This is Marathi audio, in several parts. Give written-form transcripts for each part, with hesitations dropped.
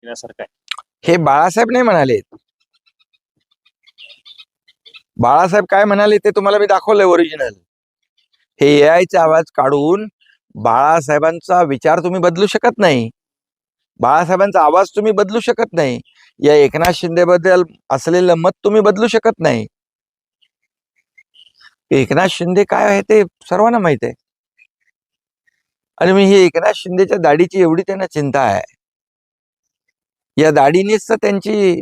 घेण्यासारखं आहे? हे बाळासाहेब नाही म्हणाले. बाळासाहेब काय म्हणाले ते तुम्हाला मी दाखवलंय ओरिजिनल. हे एआयचा आवाज काढून बाळासाहेबांचा विचार तुम्ही बदलू शकत नाही, बाळासाहेबांचा आवाज तुम्ही बदलू शकत नाही, या एकनाथ शिंदे बद्दल असलेलं मत तुम्ही बदलू शकत नाही. एकनाथ शिंदे काय आहे ते सर्वांना माहित आहे. आणि मी ही एकनाथ शिंदेच्या दाढीची एवढी त्यांना चिंता आहे, या दाढीनेच तर त्यांची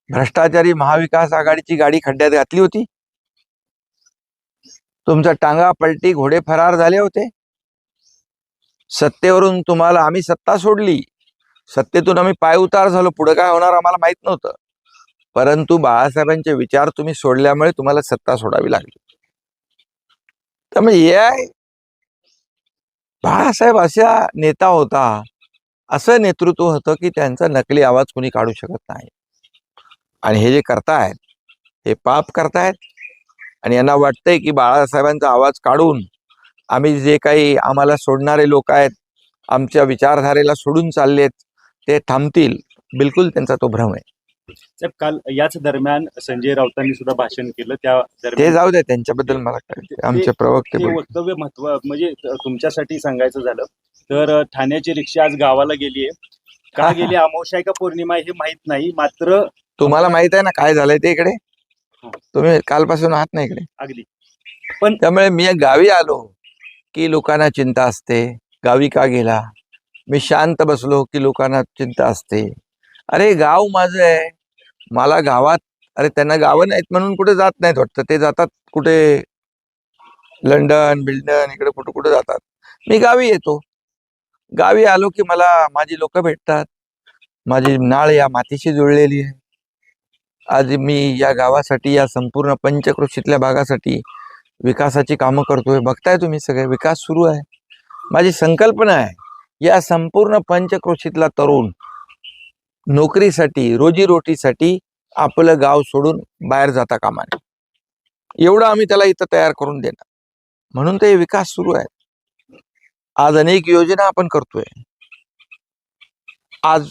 भ्रष्टाचारी महाविकास आघाडीची गाडी खड्ड्यात घातली होती. तुमचा टांगा पलटी, घोडे फरार झाले होते. सत्तेवरून तुम्हाला आम्ही सत्ता सोडली, सत्तेतून आम्ही पाय उतार झालो, पुढे काय होणार आम्हाला माहित नव्हतं. परंतु बाळासाहेबांचे विचार तुम्ही सोडल्यामुळे तुम्हाला सत्ता सोडावी लागली. त्यामुळे बाळासाहेब असा नेता होता, असं नेतृत्व होतं की त्यांचा नकली आवाज कोणी काढू शकत नाही. आणि हे जे करतायत हे पाप करतायत. आणि यांना वाटतंय की बाळासाहेबांचा आवाज काढून आम्ही जे काही आम्हाला सोडणारे लोक आहेत, आमच्या विचारधारेला सोडून चाललेत, ते थांबतील. बिलकुल त्यांचा तो भ्रम आहे. साहेब, काल याच दरम्यान संजय राऊतांनी सुद्धा भाषण केलं. त्या ते जाऊ दे, त्यांच्याबद्दल मला काय, आमचे प्रवक्ते वक्तव्य महत्व म्हणजे तुमच्यासाठी सांगायचं झालं तर ठाण्याची रिक्षा आज गावाला गेली आहे. का गेली, अमावस्या आहे का पौर्णिमा हे माहित नाही, मात्र तुम्हाला माहित आहे ना काय झालंय ते इकडे. तुम्ही कालपासून आहात ना इकडे. अगदी. पण त्यामुळे मी गावी आलो की लोकांना चिंता असते, गावी का गेला. मी शांत बसलो की लोकांना चिंता असते. अरे गाव माझं आहे, मला गावात, अरे त्यांना गावं नाहीत म्हणून कुठे जात नाहीत वाटतं. ते जातात कुठे, लंडन बिल्डन, इकडे कुठे कुठे जातात. मी गावी येतो, गावी आलो की मला माझी लोक भेटतात. माझी नाळ या मातीशी जुळलेली आहे. आज मी या गावासाठी, या संपूर्ण पंचक्रोशीतल्या भागासाठी विकासाची कामं करतोय. बघताय तुम्ही सगळे, विकास सुरू आहे. माझी संकल्पना आहे, या संपूर्ण पंचक्रोशीतला तरुण नोकरीसाठी, रोजीरोटीसाठी आपलं गाव सोडून बाहेर जाता कामा नये, एवढं आम्ही त्याला इथं तयार करून देणार. म्हणून ते विकास सुरू आहे. आज अनेक योजना आपण करतोय. आज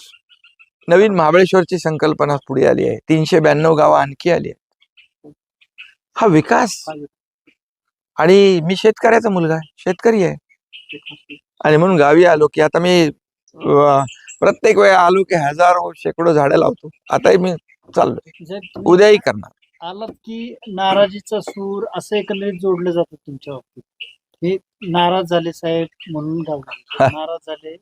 नवीन महाबळेश्वरची संकल्पना पुढे आली आहे. 392 गावं आणखी आली आहेत. हा विकास. आणि मी शेतकऱ्याचा मुलगा आहे, शेतकरी आहे. आणि म्हणून गावी आलो की आता मी प्रत्येक वेळा आलो की हजारो शेकडो झाडं लावतो. आताही मी चाललोय, उद्याही करणार. आलात की नाराजीचा सूर असं एकंदरीत जोडलं जातं तुमच्या बाबतीत. हे नाराज झाले साहेब म्हणून नाराज झाले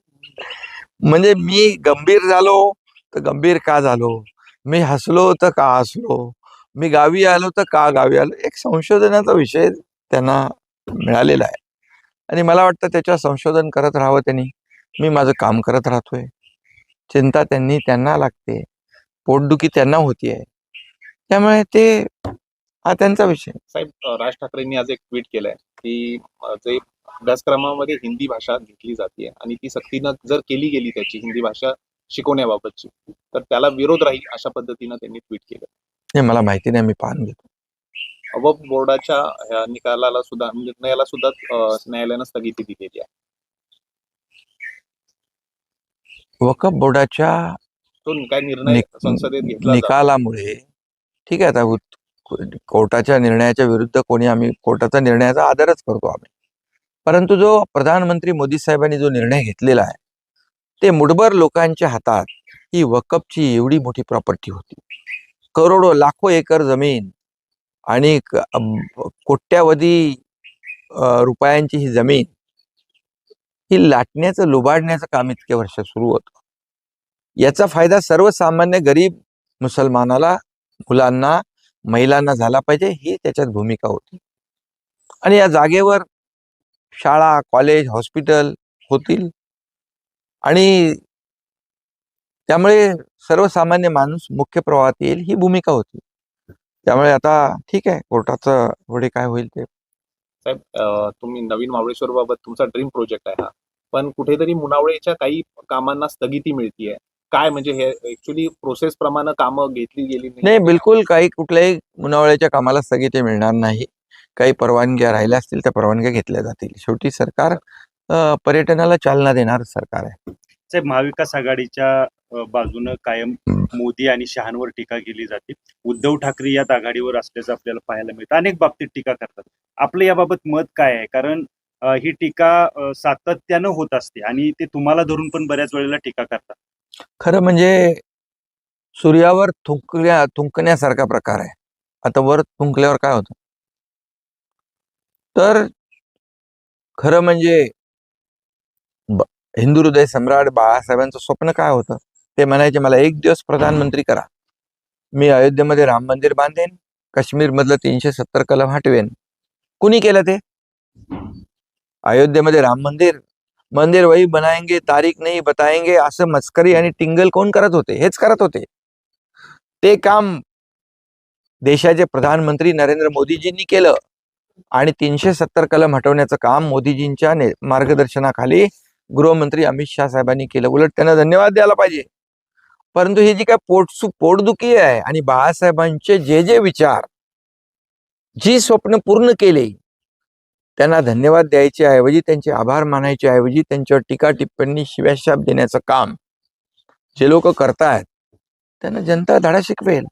म्हणजे मी गंभीर झालो तर गंभीर का झालो, मी हसलो तर का हसलो, मी गावी आलो तर का गावी आलो. एक संशोधनाचा विषय त्यांना मिळालेला आहे आणि मला वाटतं त्याच्यावर संशोधन करत राहावं त्यांनी. मी माझं काम करत राहतोय. चिंता त्यांना लागते, पोटदुखी त्यांना होतीये, त्यामुळे ते हा त्यांचा विषय. साहेब, राज ठाकरेंनी आज एक ट्विट केलंय की जे अभ्यासक्रमामध्ये हिंदी भाषा घेतली जाते आणि ती सक्तीनं जर केली गेली त्याची हिंदी भाषा शिकवण्याबाबतची, तर त्याला विरोध राहील अशा पद्धतीनं त्यांनी ट्विट केलं. हे मला माहिती नाही, मी पाहून घेतो. वक्फ बोर्डाच्या ह्या निकालाला सुद्धा, निर्णयाला सुद्धा न्यायालयानं स्थगिती दिलेली आहे. वक्फ बोर्डाच्या तो काय निर्णय संसदेत घेतला निकालामुळे ठीक आहे, आता कोर्टाच्या निर्णयाच्या विरुद्ध कोणी, आम्ही कोर्टाचा निर्णयाचा आदरच करतो आम्ही. परंतु जो प्रधानमंत्री मोदी साहेबांनी जो निर्णय घेतलेला आहे, ते मुठभर लोकांच्या हातात ही वक्फची एवढी मोठी प्रॉपर्टी होती. करोडो लाखो एकर जमीन आणि कोट्यावधी रुपयांची ही जमीन, ही लाटण्याचं, लुबाडण्याचं काम इतके वर्ष सुरू होतं. याचा फायदा सर्वसामान्य गरीब मुसलमानाला, मुलांना, महिलांना झाला पाहिजे, ही त्याच्यात भूमिका होती. आणि या जागेवर शाळा, कॉलेज, हॉस्पिटल होतील आणि त्यामुळे सर्वसामान्य माणूस मुख्य प्रवाहात येईल, ही भूमिका होती. त्यामुळे आता ठीक आहे, कोर्टाचं पुढे काय होईल ते. साहेब, तुम्ही नवीन महाबळेश्वर बाबत तुमचा ड्रीम प्रोजेक्ट आहे हा, पण कुठेतरी मुनावळेच्या काही कामांना स्थगिती मिळतीये. काय म्हणजे हे ऍक्च्युली प्रोसेस प्रमाणे कामं घेतली गेली नाही, बिलकुल काही कुठल्याही मुनावळ्याच्या कामाला स्थगिती मिळणार नाही. काही परवानग्या राहिल्या असतील त्या परवानग्या घेतल्या जातील. शेवटी सरकार पर्यटनाला चालना देणार सरकार आहे. साहेब, महाविकास आघाडीच्या बाजूनं कायम मोदी आणि शहांवर टीका केली जाते. उद्धव ठाकरे यात आघाडीवर असल्याचं आपल्याला पाहायला मिळतं. अनेक बाबतीत टीका करतात. आपलं याबाबत मत काय आहे? कारण ही टीका सातत्यानं होत असते आणि ते तुम्हाला धरून पण बऱ्याच वेळेला टीका करतात. खरं म्हणजे सूर्यावर थुंकण्यासारखा प्रकार आहे. आता वर थुंकल्यावर काय होतं? तर खरं म्हणजे हिंदू हृदय सम्राट बाळासाहेबांचं स्वप्न काय होतं? ते म्हणायचे, मला एक दिवस प्रधानमंत्री करा, मी अयोध्येमध्ये राम मंदिर बांधेन, काश्मीर मधलं 370 कलम हटवेन. कुणी केलं ते? अयोध्येमध्ये राम मंदिर वही बनाएंगे, तारीख नाही बताएंगे, असं मस्करी आणि टिंगल कोण करत होते? हेच करत होते. ते काम देशाचे प्रधानमंत्री नरेंद्र मोदीजींनी केलं आणि 370 कलम हटवण्याचं काम मोदीजींच्या मार्गदर्शनाखाली गृहमंत्री अमित शाह साहेबांनी केलं. उलट त्यांना धन्यवाद द्यायला पाहिजे. परंतु ही जी काय पोटदुखी आहे आणि बाळासाहेबांचे जे विचार, जी स्वप्न पूर्ण केले, त्यांना धन्यवाद द्यायचे ऐवजी, त्यांचे आभार मानायचे ऐवजी त्यांच्यावर टीका टिप्पणी शिव्याशाप देण्याचं काम जे लोक करतायत, त्यांना जनता धडा शिकवेल.